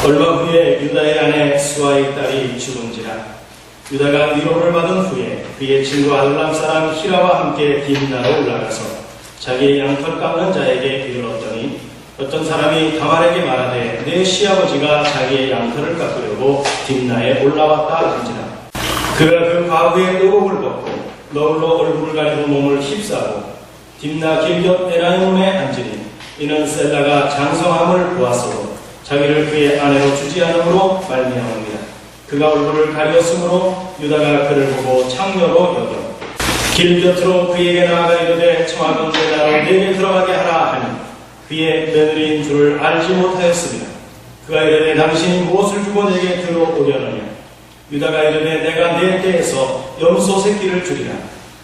얼마 후에 유다의 아내 수아의 딸이 죽은지라. 유다가 위로를 받은 후에 그의 친구 알람 사람 히라와 함께 딥나로 올라가서 자기의 양털 깎는 자에게 이르렀더니 어떤 사람이 다말에게 말하되 내 시아버지가 자기의 양털을 깎으려고 딥나에 올라왔다 한지라. 그가 그 과부의 의복을 벗고 너울로 얼굴을 가리고 몸을 휩싸고 딥나 길곁 에라임에 앉으니 이는 셀라가 장성함을 보았으므로 자기를 그의 아내로 주지 않음으로 말미암습니다. 그가 얼굴을 가렸으므로 유다가 그를 보고 창녀로 여겨 길 곁으로 그에게 나아가 이르되 청하건대 나를 내게 들어가게 하라 하니 그의 며느리인 줄을 알지 못하였습니다. 그가 이르되 당신이 무엇을 주고 내게 들어오려느냐. 유다가 이르되 내가 내 때에서 염소 새끼를 주리라.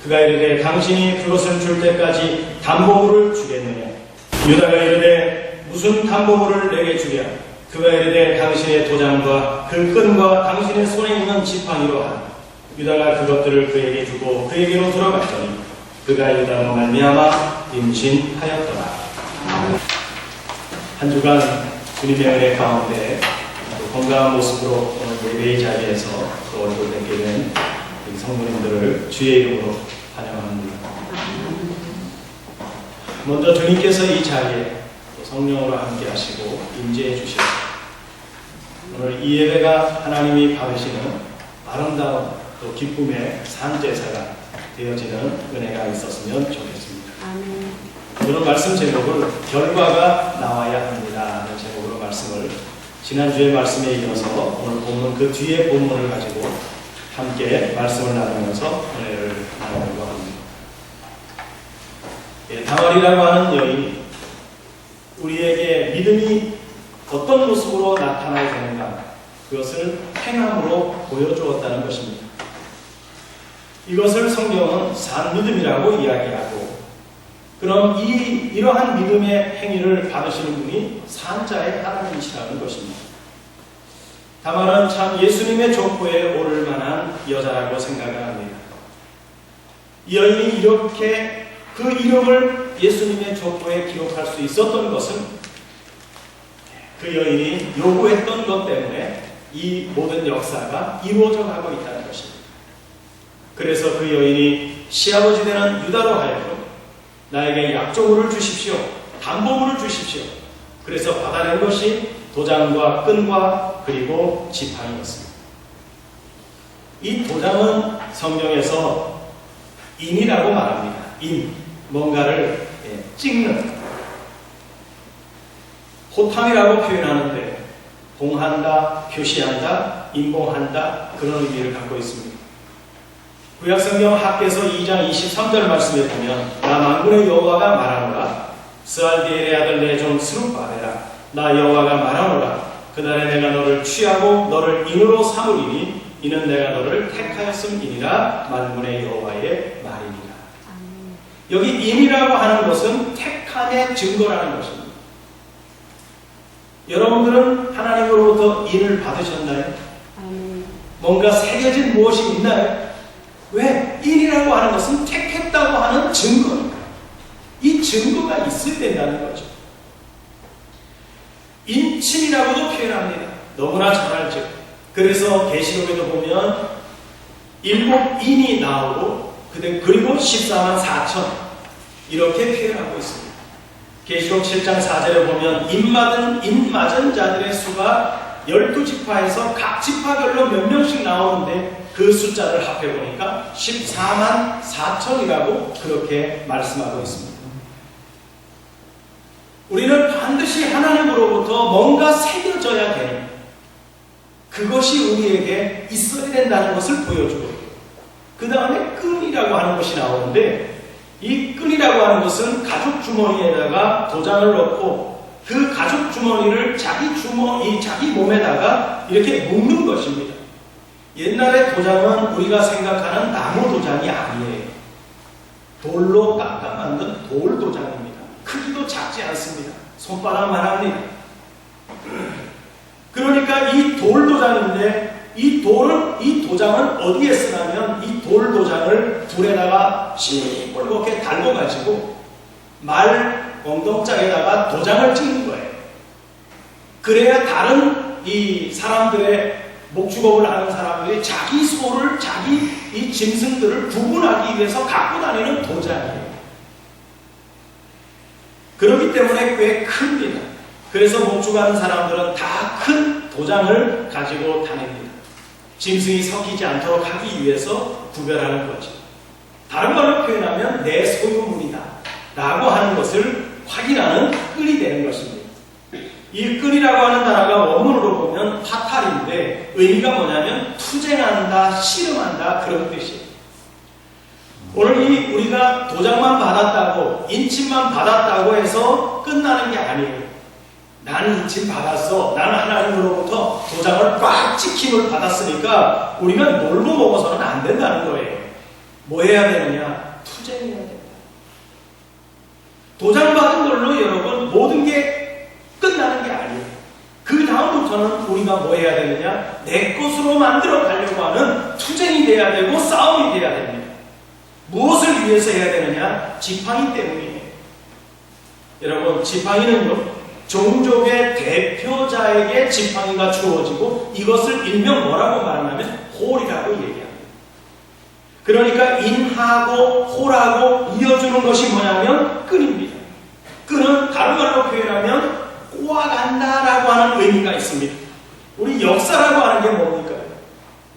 그가 이르되 당신이 그것을 줄 때까지 담보물을 주겠느냐. 유다가 이르되 무슨 담보물을 내게 주랴. 그가 이르되 당신의 도장과 그 끈과 당신의 손에 있는 지팡이로 하라. 유다가 그것들을 그에게 주고 그에게로 들어갔더니 그가 유다로 말미암아 임신하였더라. 한 주간 주님의 은혜 가운데 건강한 모습으로 오늘 예배의 자리에서 또 얼굴 뵙게 된 성도님들을 주의 이름으로 환영합니다. 먼저 주님께서 이 자리에 성령으로 함께 하시고 임재해 주셔서 오늘 이 예배가 하나님이 받으시는 아름다운 또 기쁨의 산제사가 되어지는 은혜가 있었으면 좋겠습니다. 아멘. 오늘 말씀 제목을 결과가 나와야 합니다 하는 제목으로 말씀을 지난주의 말씀에 이어서 오늘 본문 그 뒤에 본문을 가지고 함께 말씀을 나누면서 은혜를 나누려고 합니다. 다말이라고 하는 여인이 우리에게 믿음이 어떤 모습으로 나타나야 되는가 그것을 행함으로 보여주었다는 것입니다. 이것을 성경은 산 믿음이라고 이야기하고 그럼 이러한 믿음의 행위를 받으시는 분이 산자의 하나님이시라는 것입니다. 다말은 참 예수님의 족보에 오를 만한 여자라고 생각을 합니다. 이 여인이 이렇게 그 이름을 예수님의 족보에 기록할 수 있었던 것은 그 여인이 요구했던 것 때문에 이 모든 역사가 이루어져 가고 있다는 것입니다. 그래서 그 여인이 시아버지 되는 유다로 하여금 나에게 약조물을 주십시오. 담보물을 주십시오. 그래서 받아낸 것이 도장과 끈과 그리고 지팡이였습니다. 이 도장은 성경에서 인이라고 말합니다. 인, 뭔가를 찍는 호탕이라고 표현하는데 봉한다, 표시한다, 인봉한다 그런 의미를 갖고 있습니다. 구약성경 학개서 2장 23절 말씀에 보면 나 만군의 여호와가 말하노라 스알디엘의 아들 내 종 스룹바벨아 나 여호와가 말하노라 그날에 내가 너를 취하고 너를 인으로 삼으리니 이는 내가 너를 택하였음이니라 만군의 여호와의 말이니라. 여기 인이라고 하는 것은 택함의 증거라는 것입니다. 여러분들은 하나님으로부터 인을 받으셨나요? 뭔가 새겨진 무엇이 있나요? 왜? 인이라고 하는 것은 택했다고 하는 증거입니다. 이 증거가 있어야 된다는 거죠. 인침이라고도 표현합니다. 너무나 잘 알죠. 그래서 계시록에도 보면 7인이 나오고 그리고 14만 4천 이렇게 표현하고 있습니다. 계시록 7장 4절에 보면 인 맞은 자들의 수가 12지파에서 각 지파별로 몇 명씩 나오는데 그 숫자를 합해보니까 14만 4천이라고 그렇게 말씀하고 있습니다. 우리는 반드시 하나님으로부터 뭔가 새겨져야 되는 그것이 우리에게 있어야 된다는 것을 보여주고 그 다음에 끈이라고 하는 것이 나오는데 이 끈이라고 하는 것은 가죽 주머니에다가 도장을 넣고 그 가죽 주머니를 자기 몸에다가 이렇게 묶는 것입니다. 옛날의 도장은 우리가 생각하는 나무 도장이 아니에요. 돌로 깎아 만든 돌 도장입니다. 크기도 작지 않습니다. 손바닥만 합니다. 그러니까 이 돌 도장인데 이 도장은 어디에 쓰냐면 이 돌 도장을 불에다가 시뻘겋게 달궈가지고 말 엉덩짝에다가 도장을 찍는 거예요. 그래야 다른 이 사람들의 목축업을 하는 사람들이 자기 소를, 자기 이 짐승들을 구분하기 위해서 갖고 다니는 도장이에요. 그렇기 때문에 꽤 큽니다. 그래서 목축하는 사람들은 다 큰 도장을 가지고 다닙니다. 짐승이 섞이지 않도록 하기 위해서 구별하는 거죠. 다른 말로 표현하면 내 소유물이다 라고 하는 것을 확인하는 끈이 되는 것입니다. 이 끈이라고 하는 단어가 원문으로 보면 파탈인데 의미가 뭐냐면 투쟁한다, 씨름한다 그런 뜻이에요. 오늘 우리가 도장만 받았다고, 인침만 받았다고 해서 끝나는 게 아니에요. 나는 인침 받았어. 나는 하나님으로부터 도장을 꽉 찍힘을 받았으니까 우리가 놀고 먹어서는 안 된다는 거예요. 뭐 해야 되느냐? 투쟁해야 된다. 도장 받은 걸로 여러분 모든 게 끝나는 게 아니에요. 그 다음부터는 우리가 뭐 해야 되느냐? 내 것으로 만들어 가려고 하는 투쟁이 돼야 되고 싸움이 돼야 됩니다. 무엇을 위해서 해야 되느냐? 지팡이 때문이에요. 여러분, 지팡이는요, 종족의 대표자에게 지팡이가 주어지고 이것을 일명 뭐라고 말하냐면 홀이라고 얘기합니다. 그러니까 인하고 홀하고 이어주는 것이 뭐냐면 끈입니다. 끈은 다른 말로 표현하면 꼬아간다라고 하는 의미가 있습니다. 우리 역사라고 하는 게 뭡니까?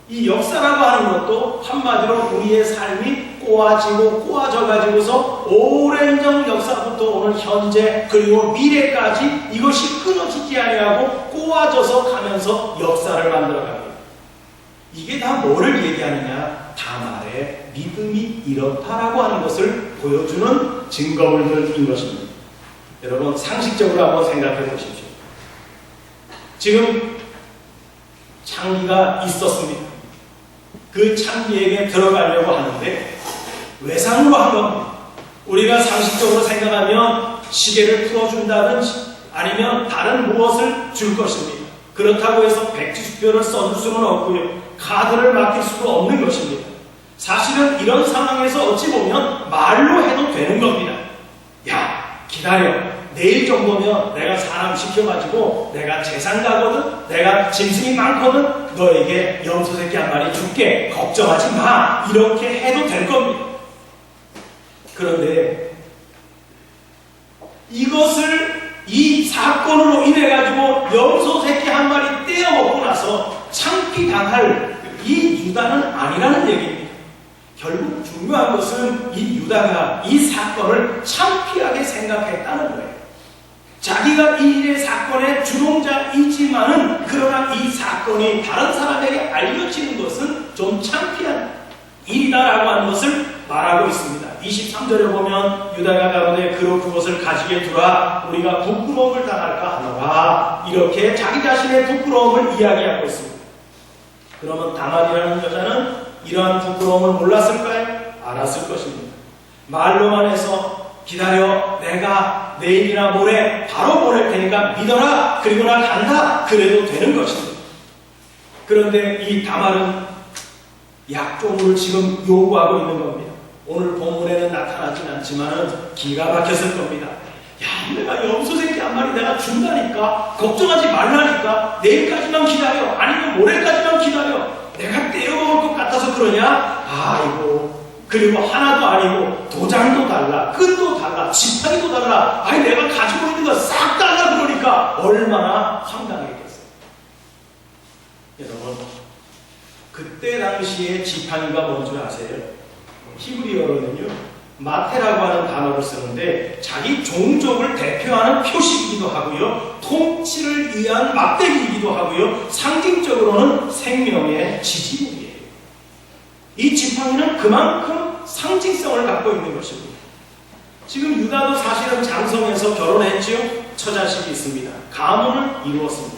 이 역사라고 하는 것도 한마디로 우리의 삶이 꼬아지고 꼬아져 가지고서 오랜 전 역사부터 오늘 현재 그리고 미래까지 이것이 끊어지지 아니하고 꼬아져서 가면서 역사를 만들어갑니다. 이게 다 뭐를 얘기하느냐? 다말의 믿음이 이렇다라고 하는 것을 보여주는 증거물들인 것입니다. 여러분, 상식적으로 한번 생각해 보십시오. 지금 창기가 있었습니다. 그 창기에게 들어가려고 하는데 외상으로 한 겁니다. 우리가 상식적으로 생각하면 시계를 풀어준다든지 아니면 다른 무엇을 줄 것입니다. 그렇다고 해서 백지수표를 써줄 수는 없고요. 카드를 맡길 수도 없는 것입니다. 사실은 이런 상황에서 어찌 보면 말로 해도 되는 겁니다. 야, 기다려. 내일 정도면 내가 사람 시켜가지고 내가 재산 가거든, 내가 짐승이 많거든, 너에게 염소 새끼 한 마리 줄게. 걱정하지 마. 이렇게 해도 될 겁니다. 그런데 이것을 이 사건으로 인해 가지고 염소 새끼 한 마리 떼어먹고 나서 창피당할 이 유다는 아니라는 얘기입니다. 결국 중요한 것은 이 유다가 이 사건을 창피하게 생각했다는 거예요. 자기가 이 일의 사건의 주동자이지만은 그러나 이 사건이 다른 사람에게 알려지는 것은 좀 창피한 일이다라고 하는 것을 말하고 있습니다. 23절에 보면 유다가 가로되 그로 그것을 가지게 두라 우리가 부끄러움을 당할까 하노라 이렇게 자기 자신의 부끄러움을 이야기하고 있습니다. 그러면 다말이라는 여자는 이러한 부끄러움을 몰랐을까요? 알았을 것입니다. 말로만 해서 기다려 내가 내일이나 모레 바로 보낼 테니까 믿어라 그리고 나 간다 그래도 되는 것입니다. 그런데 이 다말은 약조물을 지금 요구하고 있는 겁니다. 오늘 본문에는 나타나진 않지만 기가 막혔을 겁니다. 야, 내가 염소 새끼 한 마리 내가 준다니까 걱정하지 말라니까 내일까지만 기다려 아니면 모레까지만 기다려 내가 떼어먹을 것 같아서 그러냐? 아이고 그리고 하나도 아니고 도장도 달라 끈도 달라 지팡이도 달라 아니 내가 가지고 있는 거 싹 달라 그러니까 얼마나 황당했겠어요. 여러분 그때 당시에 지팡이가 뭔 줄 아세요? 히브리어로는요 마테라고 하는 단어를 쓰는데 자기 종족을 대표하는 표식이기도 하고요 통치를 위한 막대기이기도 하고요 상징적으로는 생명의 지지물이에요. 이 지팡이는 그만큼 상징성을 갖고 있는 것입니다. 지금 유다도 사실은 장성에서 결혼했지요. 처자식이 있습니다. 가문을 이루었습니다.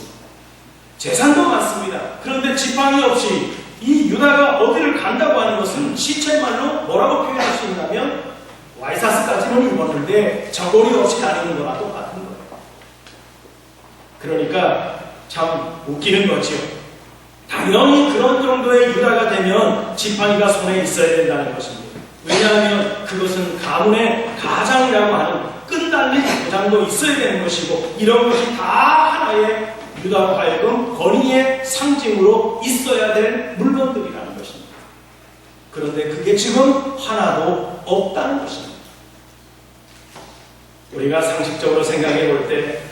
재산도 많습니다. 그런데 지팡이 없이 이 유다가 어디를 간다고 하는 것은 시체말로 뭐라고 표현할 수 있냐면 와이사스까지는 입었는데 저고리 없이 다니는 거나 똑같은 거예요. 그러니까 참 웃기는 거지요. 당연히 그런 정도의 유다가 되면 지팡이가 손에 있어야 된다는 것입니다. 왜냐하면 그것은 가문의 가장이라고 하는 끈 달린 도장도 있어야 되는 것이고 이런 것이 다 하나의 유다로 하여금 권위의 상징으로 있어야 될 물건들이라는 것입니다. 그런데 그게 지금 하나도 없다는 것입니다. 우리가 상식적으로 생각해 볼 때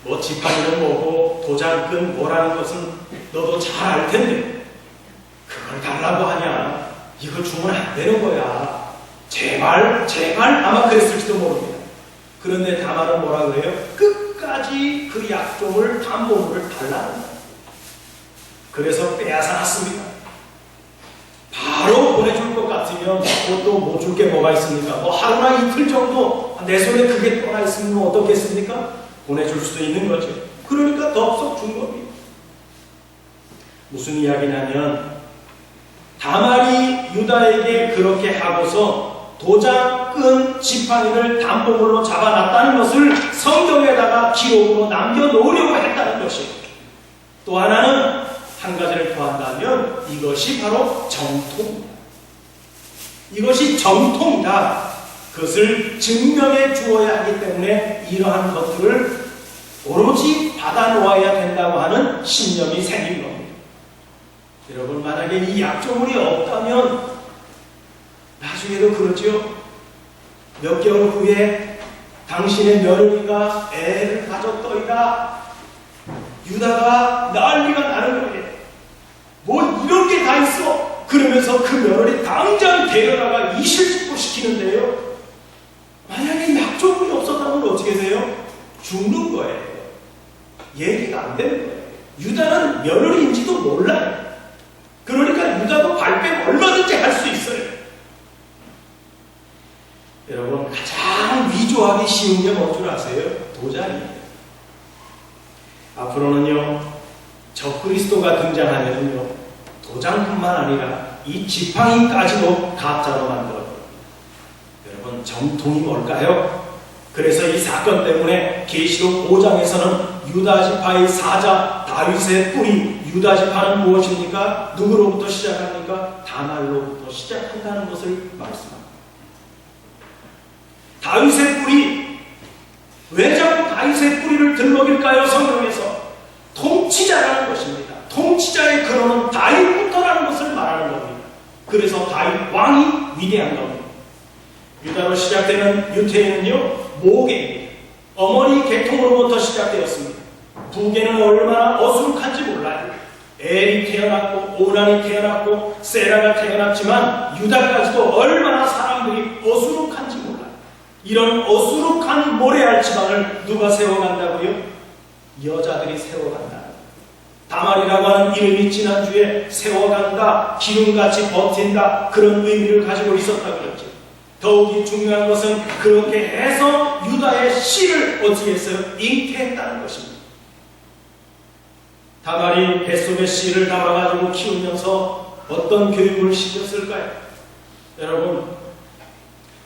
뭐 지팡이는 뭐고 도장끈 뭐라는 것은 너도 잘 알 텐데 그걸 달라고 하냐? 이거 주면 안 되는 거야. 제발 아마 그랬을지도 모릅니다. 그런데 다말은 뭐라고 해요? 끝까지 그 약종을 담보물을 달라는 거예요. 그래서 빼앗아놨습니다. 바로 보내줄 것 같으면 또 못 줄 게 뭐가 있습니까? 뭐 하루나 이틀 정도 내 손에 그게 떠나 있으면 어떻겠습니까? 보내줄 수도 있는 거죠. 그러니까 덥석 준 겁니다. 무슨 이야기냐면 다말이 유다에게 그렇게 하고서 도장 끈 지팡이를 담보물로 잡아놨다는 것을 성경에다가 기록으로 남겨놓으려고 했다는 것이에요. 또 하나는 한 가지를 더한다면 이것이 바로 정통입니다. 이것이 정통이다. 그것을 증명해 주어야 하기 때문에 이러한 것들을 오로지 받아놓아야 된다고 하는 신념이 생긴 겁니다. 여러분, 만약에 이 약조물이 없다면 나중에도 그러죠. 몇 개월 후에 당신의 며느리가 애를 가졌더이다. 유다가 난리가 나는 거예요. 뭐 이런 게 다 있어. 그러면서 그 며느리 당장 데려다가 이실직고 시키는데요. 만약에 약조물이 없었다면 어떻게 돼요? 죽는 거예요. 얘기가 안 되는 거예요. 유다는 며느리인지도 몰라요. 그러니까 유다도 발뺌 얼마든지 할 수 있어요. 여러분, 가장 위조하기 쉬운 게 뭔 줄 아세요? 도장이에요. 앞으로는요, 적그리스도가 등장하면요, 도장뿐만 아니라 이 지팡이까지도 가짜로 만들어요. 여러분, 정통이 뭘까요? 그래서 이 사건 때문에 계시록 5장에서는 유다 지파의 사자 다윗의 뿌리, 유다 지파는 무엇입니까? 누구로부터 시작합니까? 다말로부터 시작한다는 것을 말씀합니다. 다윗의 뿌리, 왜 자꾸 다윗의 뿌리를 들먹일까요? 성경에서 통치자라는 것입니다. 통치자의 근원은 다윗부터라는 것을 말하는 겁니다. 그래서 다윗 왕이 위대한 겁니다. 유다로 시작되는 유태인은요, 모계입니다. 어머니 계통으로부터 시작되었습니다. 부계는 얼마나 어수룩한지 몰라요. 엘이 태어났고 오난이 태어났고 세라가 태어났지만 유다까지도 얼마나 사람들이 어수룩한지 몰라요. 이런 어수룩한 모래알 지방을 누가 세워간다고요? 여자들이 세워간다. 다말이라고 하는 이름이 지난주에 세워간다, 기름같이 버틴다, 그런 의미를 가지고 있었다고 그랬죠. 더욱이 중요한 것은 그렇게 해서 유다의 씨를 어떻게 했어요? 잉태했다는 것입니다. 다말이 뱃속에 씨를 담아가지고 키우면서 어떤 교육을 시켰을까요? 여러분,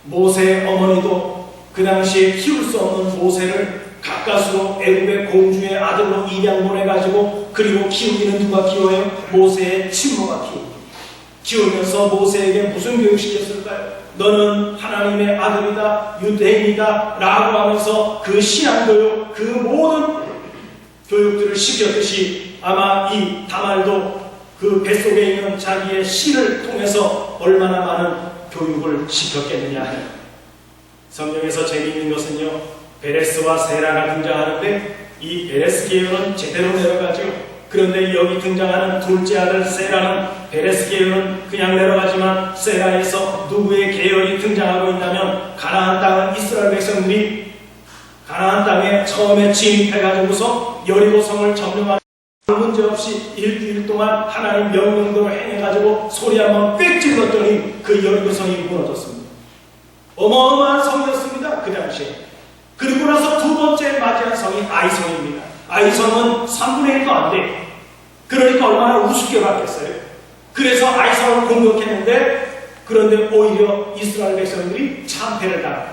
모세의 어머니도 그 당시에 키울 수 없는 모세를 가까스로 애굽의 공주의 아들로 입양 보내가지고 그리고 키우기는 누가 키워요? 모세의 친모가 키우면서 모세에게 무슨 교육 시켰을까요? 너는 하나님의 아들이다, 유대인이다 라고 하면서 그 신앙교육, 그 모든 교육들을 시켰듯이 아마 이 다말도 그 뱃속에 있는 자기의 씨를 통해서 얼마나 많은 교육을 시켰겠느냐 하는. 성경에서 재미있는 것은요, 베레스와 세라가 등장하는데 이 베레스 계열은 제대로 내려가죠. 그런데 여기 등장하는 둘째 아들 세라는 베레스 계열은 그냥 내려가지만 세라에서 누구의 계열이 등장하고 있다면 가나안 땅은 이스라엘 백성들이 가나안 땅에 처음에 진입해가지고서 여리고성을 점령하는 문제없이 일주일 동안 하나님 명령대로 행해가지고 소리 한번 꽥 질렀더니 그 여리고성이 무너졌습니다. 어마어마한 성이었습니다. 그 당시에. 그리고 나서 두 번째 맞이한 성이 아이성입니다. 아이성은 3분의 1도 안 돼. 그러니까 얼마나 우습게 봤겠어요. 그래서 아이성을 공격했는데 그런데 오히려 이스라엘 백성들이 참패를 당합니다.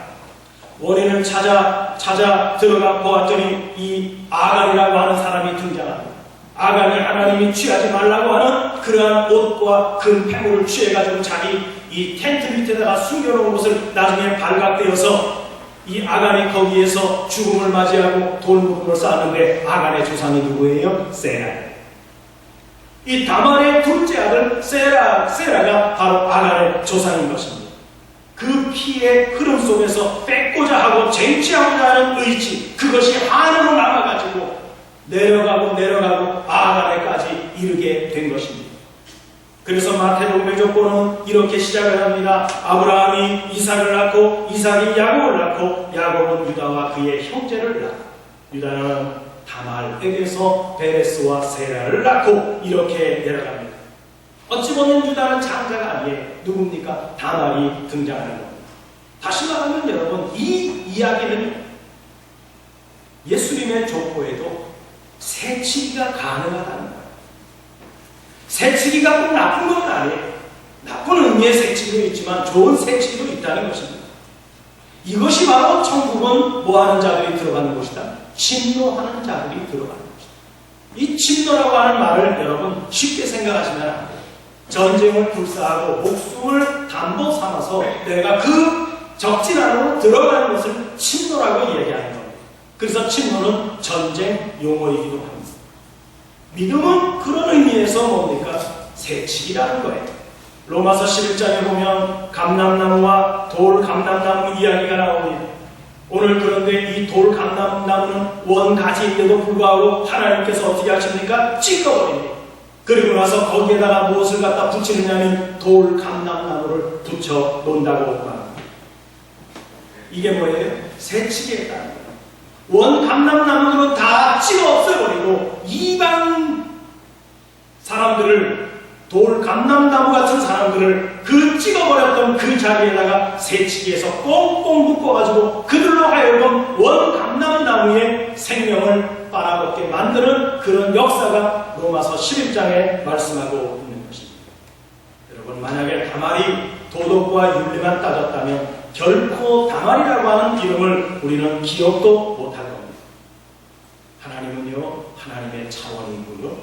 원인을 찾아 들어가 보았더니 이 아간이라고 하는 사람이 등장합니다. 아간이 하나님이 취하지 말라고 하는 그러한 옷과 금 패물을 취해가지고 자기 이 텐트 밑에다가 숨겨놓은 것을 나중에 발각되어서 이 아간이 거기에서 죽음을 맞이하고 돌무덤을 쌓았는데 아간의 조상이 누구예요? 세라. 이 다말의 둘째 아들 세라가 바로 아간의 조상인 것입니다. 그 피의 흐름 속에서 뺏고자 하고 쟁취하고자 하는 의지, 그것이 한으로 남아가지고 내려가고 아간에까지 이르게 된 것입니다. 그래서 마태복음에는 이렇게 시작을 합니다. 아브라함이 이삭을 낳고 이삭이 야곱을 낳고 야곱은 유다와 그의 형제를 낳고 유다는 다말에게서 베레스와 세라를 낳고 이렇게 내려갑니다. 어찌 보면 유다는 장자가 아니에요. 누굽니까? 다말이 등장하는 겁니다. 다시 말하면 여러분, 이 이야기는 예수님의 족보에도 새치기가 가능하다는 거예요. 새치기가 꼭 나쁜 건 아니에요. 나쁜 의미의 새치기도 있지만 좋은 새치기도 있다는 것입니다. 이것이 바로 천국은 뭐하는 자들이 들어가는 곳이다? 침노하는 자들이 들어가는 곳이다. 이 침노라고 하는 말을 여러분 쉽게 생각하시면 안 돼요. 전쟁을 불사하고 목숨을 담보 삼아서 내가 그 적진 안으로 들어가는 것을 침노라고 이야기하는 겁니다. 그래서 침노는 전쟁 용어이기도 합니다. 믿음은 그런 의미에서 뭡니까? 새치기라는 거예요. 로마서 11장에 보면 감람나무와 돌감람나무 이야기가 나옵니다. 오늘 그런데 이 돌감람나무는 원가지인데도 불구하고 하나님께서 어떻게 하십니까? 찍어버립니다. 그리고 나서 거기에다가 무엇을 갖다 붙이느냐면 돌감람나무를 붙여 놓는다고 합니다. 이게 뭐예요? 새치기에 따른 거예요. 원감람나무들은 다 찍어 없애버리고 이방 사람들을, 돌감람나무 같은 사람들을 그 찍어버렸던 그 자리에다가 새치기에서 꽁꽁 묶어가지고 그들로 하여금 원감람나무의 생명을 빨아먹게 만드는 그런 역사가 로마서 11장에 말씀하고 있는 것입니다. 여러분, 만약에 다말이 도덕과 윤리만 따졌다면 결코 다말이라고 하는 이름을 우리는 기억도 못할 겁니다. 하나님은요, 하나님의 차원이고요.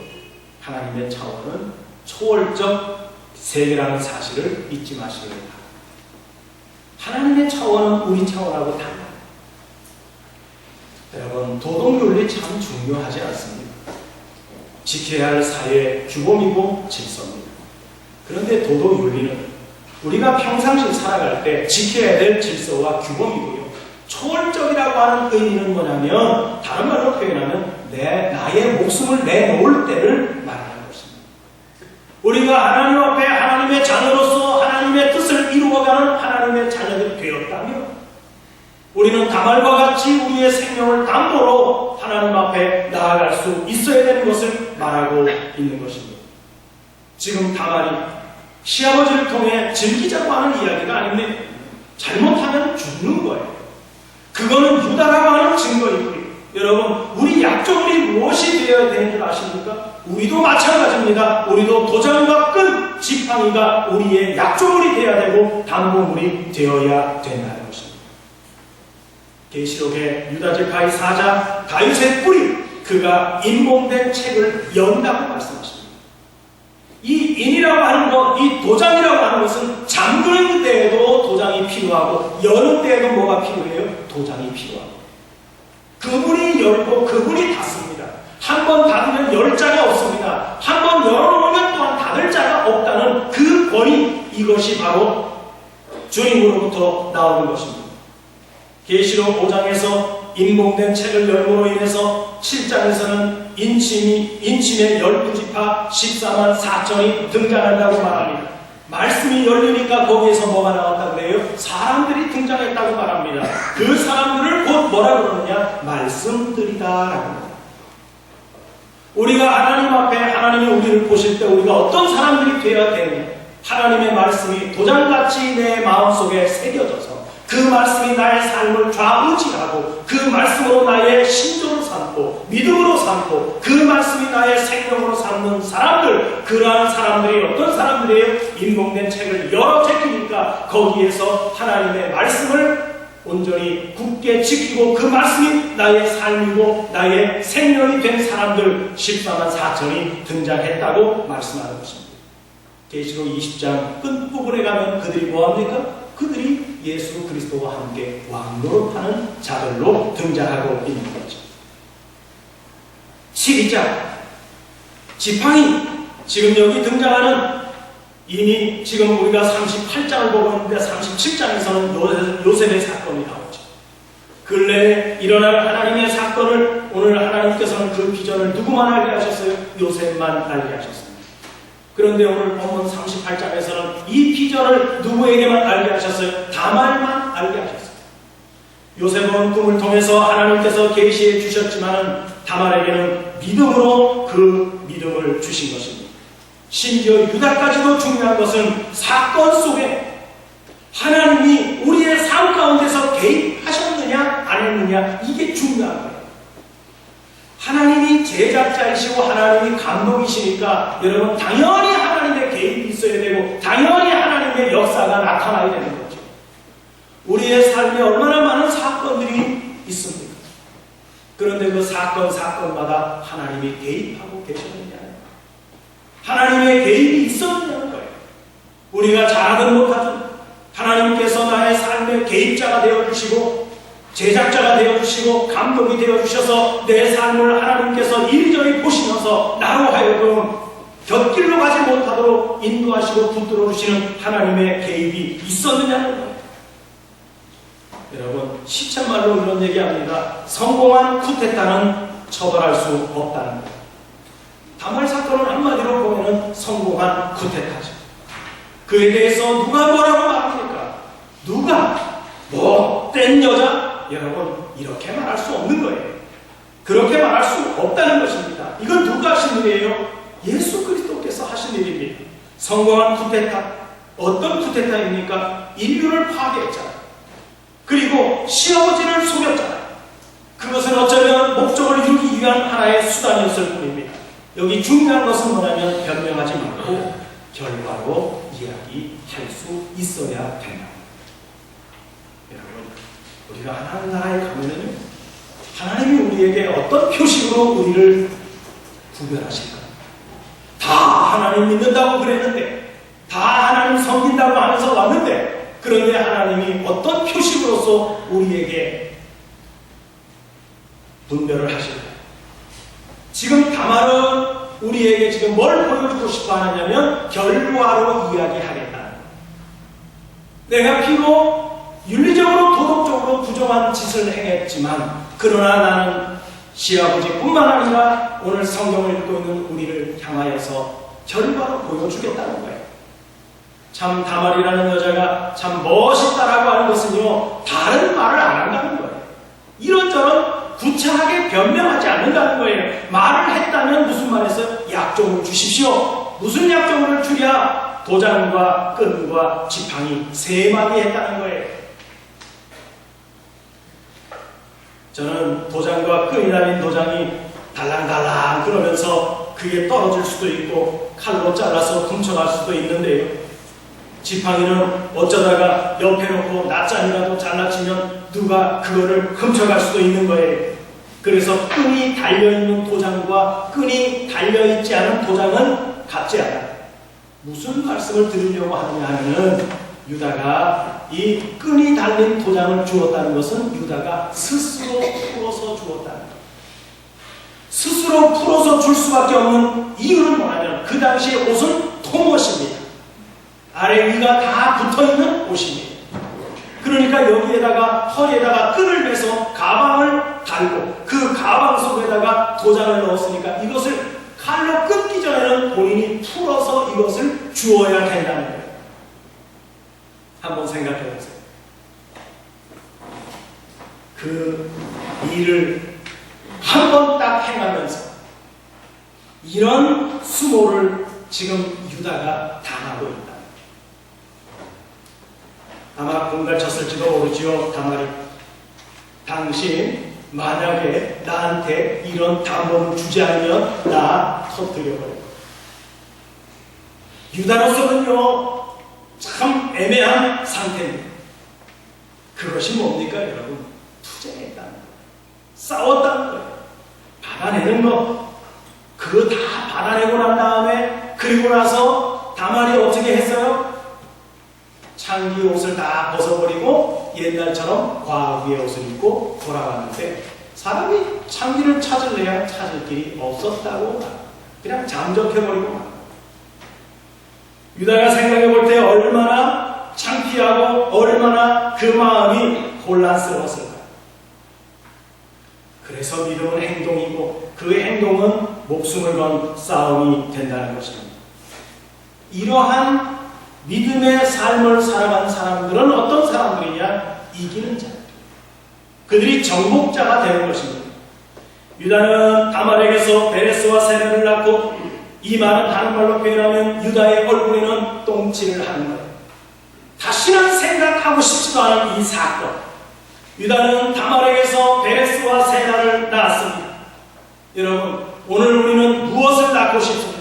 하나님의 차원은 초월적 세계라는 사실을 잊지 마시기 바랍니다. 하나님의 차원은 우리 차원하고 달라요. 여러분, 도덕윤리 참 중요하지 않습니까? 지켜야 할 사회의 규범이고 질서입니다. 그런데 도덕윤리는 우리가 평상시 살아갈 때 지켜야 될 질서와 규범이고요. 초월적이라고 하는 의미는 뭐냐면 다른 말로 표현하면 나의 목숨을 내놓을 때를 말하는 것입니다. 우리가 하나님 앞에 하나님의 자녀로서 하나님의 뜻을 이루어가는 하나님의 자녀들이 되었다면 우리는 다말과 같이 우리의 생명을 담보로 하나님 앞에 나아갈 수 있어야 되는 것을 말하고 있는 것입니다. 지금 다말이 시아버지를 통해 즐기자고 하는 이야기가 아닙니다. 잘못하면 죽는 거예요. 그거는 유다라고 하는 증거이고요. 여러분, 우리 약조물이 무엇이 되어야 되는 줄 아십니까? 우리도 마찬가지입니다. 우리도 도장과 끈, 지팡이가 우리의 약조물이 되어야 되고 담보물이 되어야 된다는 것입니다. 계시록의 유다지파의 사자 다윗의 뿌리, 그가 인봉된 책을 연다고 말씀하십니다. 이 인이라고 하는 것, 이 도장이라고 하는 것은 잠그는 때에도 도장이 필요하고 여는 때에도 뭐가 필요해요? 도장이 필요하고. 그분이 열고 그분이 닫습니다. 한 번 닫으면 열 자가 없습니다. 한 번 열어놓으면 또한 닫을 자가 없다는 그 권위, 이것이 바로 주님으로부터 나오는 것입니다. 계시록 5장에서 인봉된 책을 열므로 인해서 7장에서는 인침의 12지파 14만 4천이 등장한다고 말합니다. 말씀이 열리니까 거기에서 뭐가 나왔다 그래요? 사람들이 등장했다고 말합니다. 그 사람들을 곧 뭐라 그러느냐? 말씀들이다라고 합니다. 우리가 하나님 앞에 하나님이 우리를 보실 때 우리가 어떤 사람들이 되어야 되느냐? 하나님의 말씀이 도장같이 내 마음속에 새겨져서 그 말씀이 나의 삶을 좌우지하고 그 말씀으로 나의 신조를 삼고 믿음으로 삼고 그 말씀이 나의 생명으로 삼는 사람들, 그러한 사람들이 어떤 사람들이에요? 인봉된 책을 열어 제끼니까 거기에서 하나님의 말씀을 온전히 굳게 지키고 그 말씀이 나의 삶이고 나의 생명이 된 사람들 14만 4천이 등장했다고 말씀하는 것입니다. 계시록 20장 끝부분에 가면 그들이 뭐합니까? 그들이 예수 그리스도와 함께 왕노릇하는 자들로 등장하고 있는 거죠. 12장 지팡이, 지금 여기 등장하는, 이미 지금 우리가 38장을 보고 있는데 37장에서는 요셉의 사건이 나오죠. 근래에 일어날 하나님의 사건을 오늘 하나님께서는 그 비전을 누구만 알게 하셨어요? 요셉만 알게 하셨습니다. 그런데 오늘 본문 38장에서는 이 비전을 누구에게만 알게 하셨어요? 다말만 알게 하셨어요. 요셉은 꿈을 통해서 하나님께서 계시해 주셨지만 다말에게는 믿음으로 그 믿음을 주신 것입니다. 심지어 유다까지도 중요한 것은 사건 속에 하나님이 우리의 삶 가운데서 개입하셨느냐 안 했느냐, 이게 중요한 거예요. 하나님이 제작자이시고 하나님이 감독이시니까 여러분 당연히 하나님의 개입이 있어야 되고 당연히 하나님의 역사가 나타나야 되는 거죠. 우리의 삶에 얼마나 많은 사건들이 있습니까? 그런데 그 사건마다 하나님이 개입하고 계셨느냐, 하나님의 개입이 있었느냐는 거예요. 우리가 잘하든 못하든 하나님께서 나의 삶의 개입자가 되어주시고 제작자가 되어주시고 감독이 되어주셔서 내 삶을 하나님께서 이리저리 보시면서 나로 하여금 곁길로 가지 못하도록 인도하시고 붙들어주시는 하나님의 개입이 있었느냐는 거예요. 여러분, 시쳇말로 이런 얘기합니다. 성공한 쿠데타는 처벌할 수 없다는 거예요. 다말 사건은 한마디로 보면 성공한 쿠데타죠. 그에 대해서 누가 뭐라고 말합니까? 누가 못된 여자? 여러분, 이렇게 말할 수 없는 거예요. 그렇게 말할 수 없다는 것입니다. 이건 누가 하신 일이에요? 예수 그리스도께서 하신 일입니다. 성공한 쿠데타, 어떤 쿠데타입니까? 인류를 파괴했잖아요. 그리고 시아버지를 속였잖아요. 그것은 어쩌면 목적을 이루기 위한 하나의 수단이었을 뿐입니다. 여기 중요한 것은 뭐냐면 변명하지 말고 결과로 이야기할 수 있어야 된다. 여러분, 우리가 하나님 나라에 가면은 하나님이 우리에게 어떤 표식으로 우리를 구별하실까? 다 하나님 믿는다고 그랬는데, 다 하나님 섬긴다고 하면서 왔는데, 그런데 하나님이 어떤 표식으로서 우리에게 분별을 하실까요? 지금 다말은 우리에게 지금 뭘 보여주고 싶어 하느냐면 결과로 이야기하겠다. 내가 비록 윤리적으로 도덕적으로 부정한 짓을 행했지만 그러나 나는 시아버지뿐만 아니라 오늘 성경을 읽고 있는 우리를 향하여서 결과로 보여주겠다는 거예요. 참 다말이라는 여자가 참 멋있다라고 하는 것은요, 다른 말을 안 한다는 거예요. 이런저런 구차하게 변명하지 않는다는 거예요. 말을 했다면 무슨 말 했어요? 약종을 주십시오. 무슨 약종을 주랴? 도장과 끈과 지팡이 3마디 했다는 거예요. 저는 도장과 끈이 달린 도장이 달랑달랑 그러면서 그게 떨어질 수도 있고 칼로 잘라서 훔쳐갈 수도 있는데요. 지팡이는 어쩌다가 옆에 놓고 낱장이라도 잘라치면 누가 그거를 훔쳐갈 수도 있는 거예요. 그래서 끈이 달려있는 도장과 끈이 달려있지 않은 도장은 같지 않아요. 무슨 말씀을 드리려고 하느냐 하면은 유다가 이 끈이 달린 도장을 주었다는 것은 유다가 스스로 풀어서 주었다는 거예요. 스스로 풀어서 줄 수밖에 없는 이유는 뭐냐면 그 당시의 옷은 통옷입니다. 아래 위가 다 붙어있는 옷입니다. 그러니까 여기에다가 허리에다가 끈을 매서 가방을 달고 그 가방 속에다가 도장을 넣었으니까 이것을 칼로 끊기 전에는 본인이 풀어서 이것을 주어야 된다는 거예요. 한번 생각해 보세요. 그 일을 한 번 딱 행하면서 이런 수모를 지금 유다가 당하고 있다. 아마 공갈쳤을지도 모르지요. 다말이, 당신 만약에 나한테 이런 담보를 주지 않으면 나 터뜨려버려. 유다로서는요 참 애매한 상태입니다. 그것이 뭡니까 여러분? 투쟁했다는 거예요. 싸웠다는 거예요. 받아내는 거. 그거 다 받아내고 난 다음에 그리고 나서 다말이 어떻게 했어요? 창기 옷을 다 벗어버리고 옛날처럼 과부의 옷을 입고 돌아왔는데 사람이 창기를 찾을래야 찾을 길이 없었다고 그냥 잠적해버리고 유다가 생각해 볼 때 얼마나 창피하고 얼마나 그 마음이 혼란스러웠을까. 그래서 믿음은 행동이고 그 행동은 목숨을 건 싸움이 된다는 것입니다. 이러한 믿음의 삶을 살아간 사람들은 어떤 사람들이냐? 이기는 자. 그들이 정복자가 되는 것입니다. 유다는 다말에게서 베레스와 세라를 낳고 이 말은 다른 말로 표현하면 유다의 얼굴에는 똥칠을 하는 거예요. 다시는 생각하고 싶지도 않은 이 사건. 유다는 다말에게서 베레스와 세라를 낳았습니다. 여러분, 오늘 우리는 무엇을 낳고 싶습니까?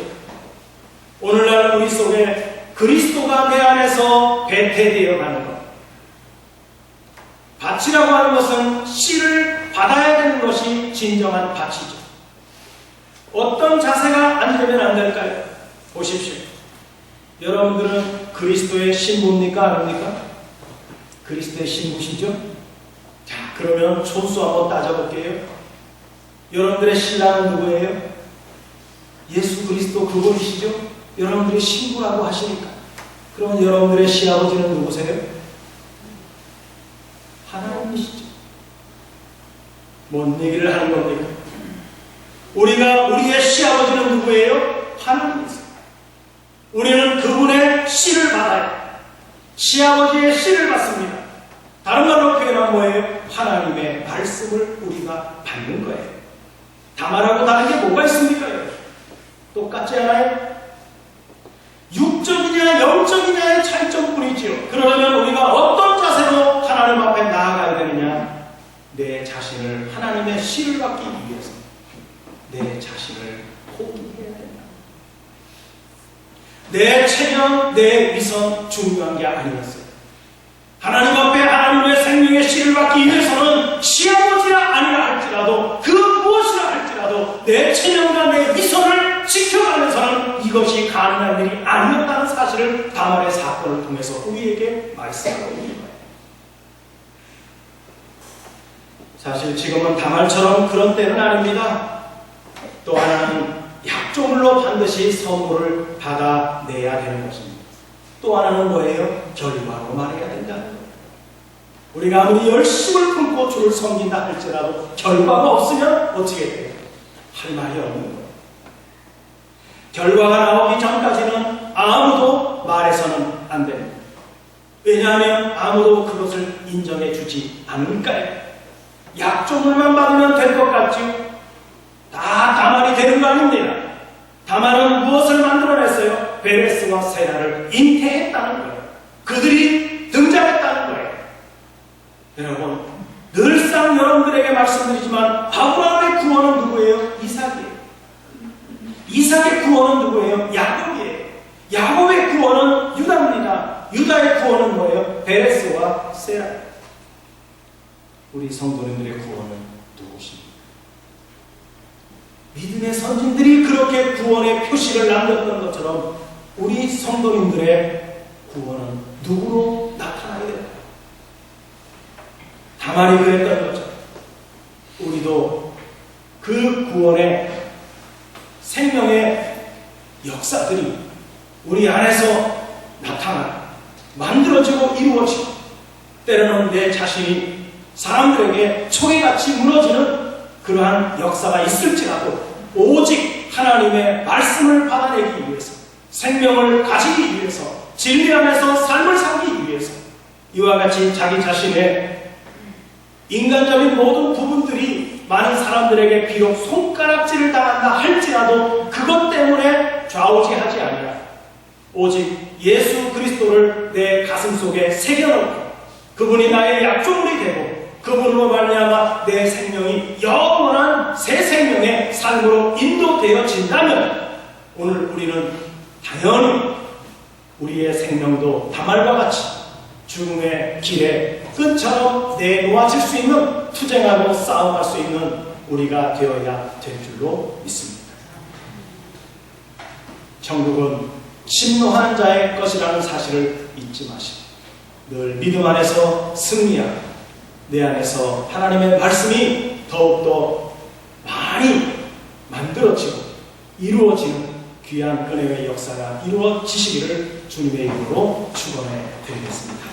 오늘날 우리 속에 그리스도가 내 안에서 배태되어 가는 것. 밭이라고 하는 것은 씨를 받아야 되는 것이 진정한 밭이죠. 어떤 자세가 안 되면 안 될까요? 보십시오. 여러분들은 그리스도의 신부입니까? 아닙니까? 그리스도의 신부시죠? 자, 그러면 촌수 한번 따져볼게요. 여러분들의 신랑은 누구예요? 예수 그리스도 그분이시죠? 여러분들이 신부라고 하시니까. 그러면 여러분들의 시아버지는 누구세요? 하나님이시죠. 뭔 얘기를 하는 겁니까? 우리의 시아버지는 누구예요? 하나님이세요. 우리는 그분의 씨를 받아요. 시아버지의 씨를 받습니다. 다른 말로 표현하면 뭐예요? 하나님의 말씀을 우리가 받는 거예요. 다말하고 다른 게 뭐가 있습니까? 똑같지 않아요? 육적이냐 영적이냐의 차이점뿐이지요. 그러려면 우리가 어떤 자세로 하나님 앞에 나아가야 되느냐? 내 자신을 하나님의 씨를 받기 위해서 내 자신을 포기해야 된다. 내 체면, 내 위선 중요한 게 아니었어요. 하나님 앞에 하나님의 생명의 씨를 받기 위해서는 시아버지라 아니라 할지라도 그 무엇이라 할지라도 내 체면과 내 위선을 지켜가면서는 이것이 가능한 일이 아니었다는 사실을 다말의 사건을 통해서 우리에게 말씀하고 있는 거예요. 사실 지금은 다말처럼 그런 때는 아닙니다. 또 하나는 약조물로 반드시 선물을 받아내야 되는 것입니다. 또 하나는 뭐예요? 결과로 말해야 된다는 거예요. 우리가 아무리 열심을 품고 주를 섬긴다 할지라도 결과가 없으면 어떻게 돼요? 할 말이 없는 거예요. 결과가 나오기 전까지는 아무도 말해서는 안 됩니다. 왜냐하면 아무도 그것을 인정해 주지 않으니까요. 약조물만 받으면 될 것 같지요? 다 다말이 되는 거 아닙니다. 다말은 무엇을 만들어냈어요? 베레스와 세라를 잉태했다는 거예요. 그들이 등장했다는 거예요. 여러분, 늘상 여러분들에게 말씀드리지만 아브라함의 구원은 누구예요? 이삭이에요. 이삭의 구원은 누구예요? 야곱이에요. 야곱의 구원은 유다입니다. 유다의 구원은 뭐예요? 베레스와 세라. 우리 성도님들의 구원은 누구십니까? 믿음의 선진들이 그렇게 구원의 표시를 남겼던 것처럼 우리 성도님들의 구원은 누구로 나타나야 될까요? 다말이 그랬던 것처럼 우리도 그 구원의 생명의 역사들이 우리 안에서 나타나 만들어지고 이루어지고 때로는 내 자신이 사람들에게 초기같이 무너지는 그러한 역사가 있을지라도 오직 하나님의 말씀을 받아내기 위해서 생명을 가지기 위해서 진리 안에서 삶을 살기 위해서 이와 같이 자기 자신의 인간적인 모든 부분들이 많은 사람들에게 비록 손가락질을 당한다 할지라도 그것 때문에 좌우지하지 아니라 오직 예수 그리스도를 내 가슴 속에 새겨놓고 그분이 나의 약조물이 되고 그분으로 말미암아 내 생명이 영원한 새 생명의 삶으로 인도되어진다면 오늘 우리는 당연히 우리의 생명도 다말과 같이 죽음의 길에 끝처럼 내놓아질 수 있는 투쟁하고 싸움할 수 있는 우리가 되어야 될 줄로 믿습니다. 천국은 침노하는 자의 것이라는 사실을 잊지 마시고 늘 믿음 안에서 승리하고 내 안에서 하나님의 말씀이 더욱더 많이 만들어지고 이루어지는 귀한 은혜의 역사가 이루어지시기를 주님의 이름으로 축원해 드리겠습니다.